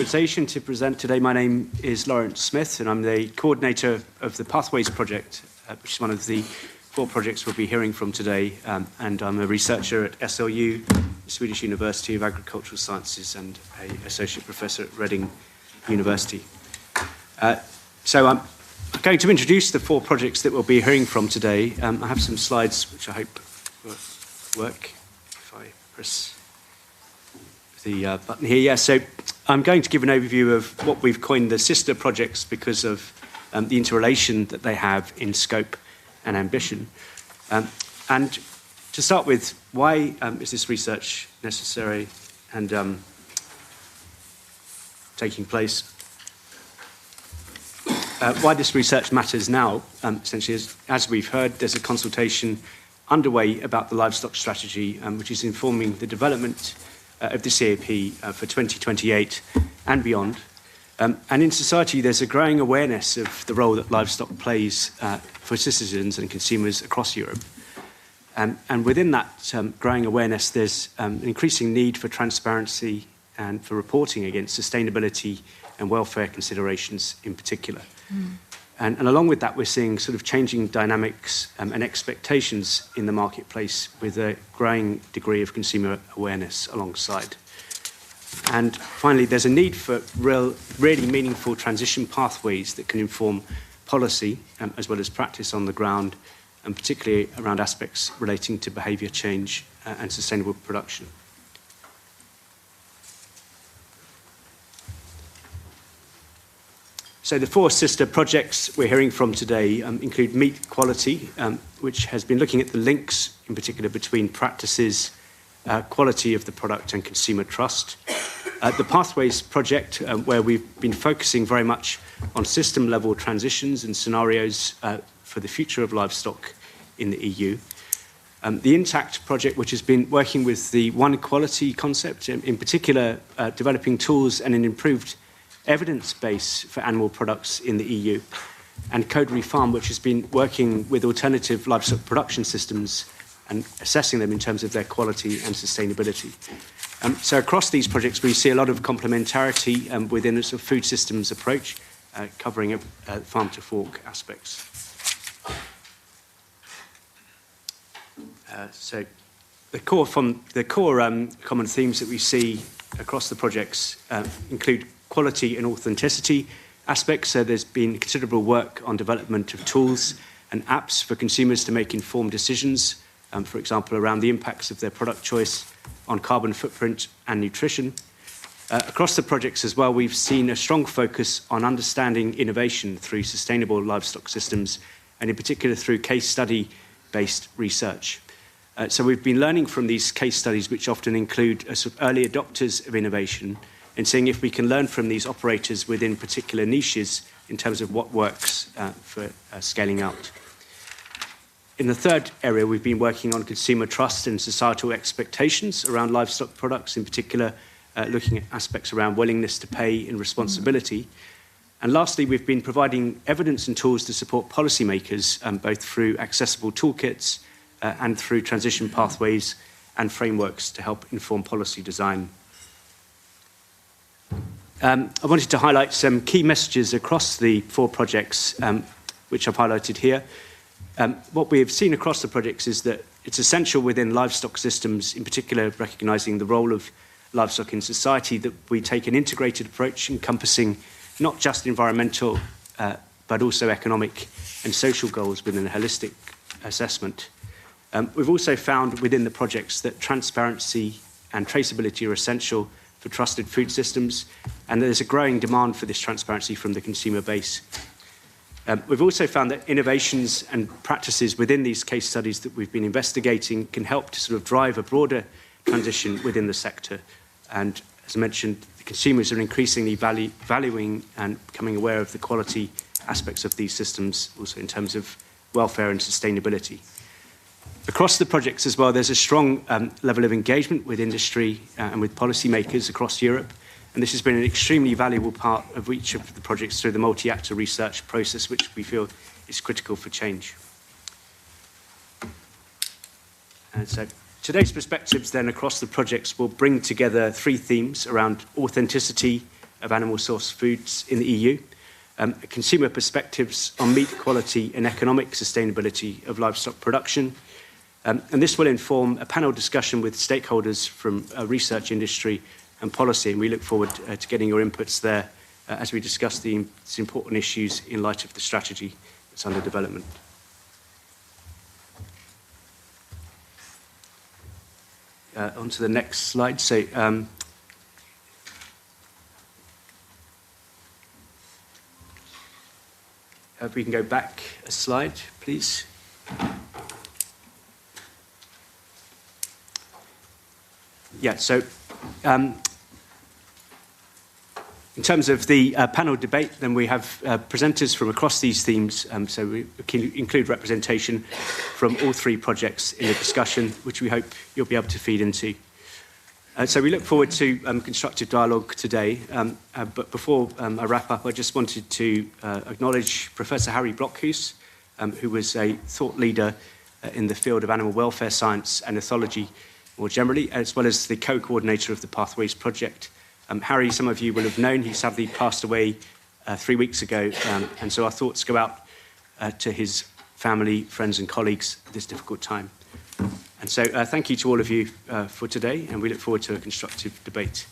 invitation to present today. My name is Laurence Smith, and I'm the coordinator of the Pathways project, which is one of the 4 projects we'll be hearing from today. And I'm a researcher at SLU, the Swedish University of Agricultural Sciences, and an associate professor at Reading University. So I'm going to introduce the 4 projects that we'll be hearing from today. I have some slides which I hope will work if I press the button here. Yeah, so I'm going to give an overview of what we've coined the sister projects because of the interrelation that they have in scope and ambition. And to start with, why is this research necessary and taking place? Why this research matters now, essentially, is, as we've heard, there's a consultation underway about the livestock strategy, which is informing the development of the CAP for 2028 and beyond. And in society, there's a growing awareness of the role that livestock plays for citizens and consumers across Europe. And within that growing awareness, there's an increasing need for transparency and for reporting against sustainability and welfare considerations in particular. And along with that, we're seeing sort of changing dynamics and expectations in the marketplace with a growing degree of consumer awareness alongside. And finally, there's a need for really meaningful transition pathways that can inform policy as well as practice on the ground, and particularly around aspects relating to behaviour change and sustainable production. So the 4 sister projects we're hearing from today include Meat Quality, which has been looking at the links in particular between practices, quality of the product and consumer trust. The Pathways project, where we've been focusing very much on system-level transitions and scenarios for the future of livestock in the EU. The Intact project, which has been working with the One Quality concept, in particular developing tools and an improved evidence base for animal products in the EU, and Code Reform, which has been working with alternative livestock production systems and assessing them in terms of their quality and sustainability. So across these projects, we see a lot of complementarity within a sort of food systems approach, covering farm-to-fork aspects. So the core common themes that we see across the projects include quality and authenticity aspects. So there's been considerable work on development of tools and apps for consumers to make informed decisions, for example, around the impacts of their product choice on carbon footprint and nutrition. Across the projects as well, we've seen a strong focus on understanding innovation through sustainable livestock systems, and in particular through case study-based research. So we've been learning from these case studies, which often include sort of early adopters of innovation, and seeing if we can learn from these operators within particular niches in terms of what works for scaling out. In the third area, we've been working on consumer trust and societal expectations around livestock products, in particular looking at aspects around willingness to pay and responsibility. And lastly, we've been providing evidence and tools to support policymakers, both through accessible toolkits and through transition pathways and frameworks to help inform policy design. I wanted to highlight some key messages across the 4 projects, which I've highlighted here. What we have seen across the projects is that it's essential within livestock systems, in particular recognising the role of livestock in society, that we take an integrated approach encompassing not just environmental, but also economic and social goals within a holistic assessment. We've also found within the projects that transparency and traceability are essential for trusted food systems, and there's a growing demand for this transparency from the consumer base. We've also found that innovations and practices within these case studies that we've been investigating can help to sort of drive a broader transition within the sector. And as I mentioned, the consumers are increasingly valuing and becoming aware of the quality aspects of these systems, also in terms of welfare and sustainability. Across the projects as well, there's a strong level of engagement with industry and with policymakers across Europe. And this has been an extremely valuable part of each of the projects through the multi-actor research process, which we feel is critical for change. And so today's perspectives then across the projects will bring together 3 themes around authenticity, of animal source foods in the EU, consumer perspectives on meat quality and economic sustainability of livestock production. And this will inform a panel discussion with stakeholders from research, industry and policy, and we look forward to getting your inputs there as we discuss these important issues in light of the strategy that's under development. On to the next slide. So, if we can go back a slide, please. Yeah, so in terms of the panel debate, then we have presenters from across these themes, so we can include representation from all three projects in the discussion, which we hope you'll be able to feed into. So we look forward to constructive dialogue today, but before I wrap up, I just wanted to acknowledge Professor Harry Blockhuis, who was a thought leader in the field of animal welfare science and ethology more generally, as well as the co-coordinator of the Pathways Project. Harry, some of you will have known, he sadly passed away 3 weeks ago, and so our thoughts go out to his family, friends and colleagues at this difficult time. And so thank you to all of you for today, and we look forward to a constructive debate.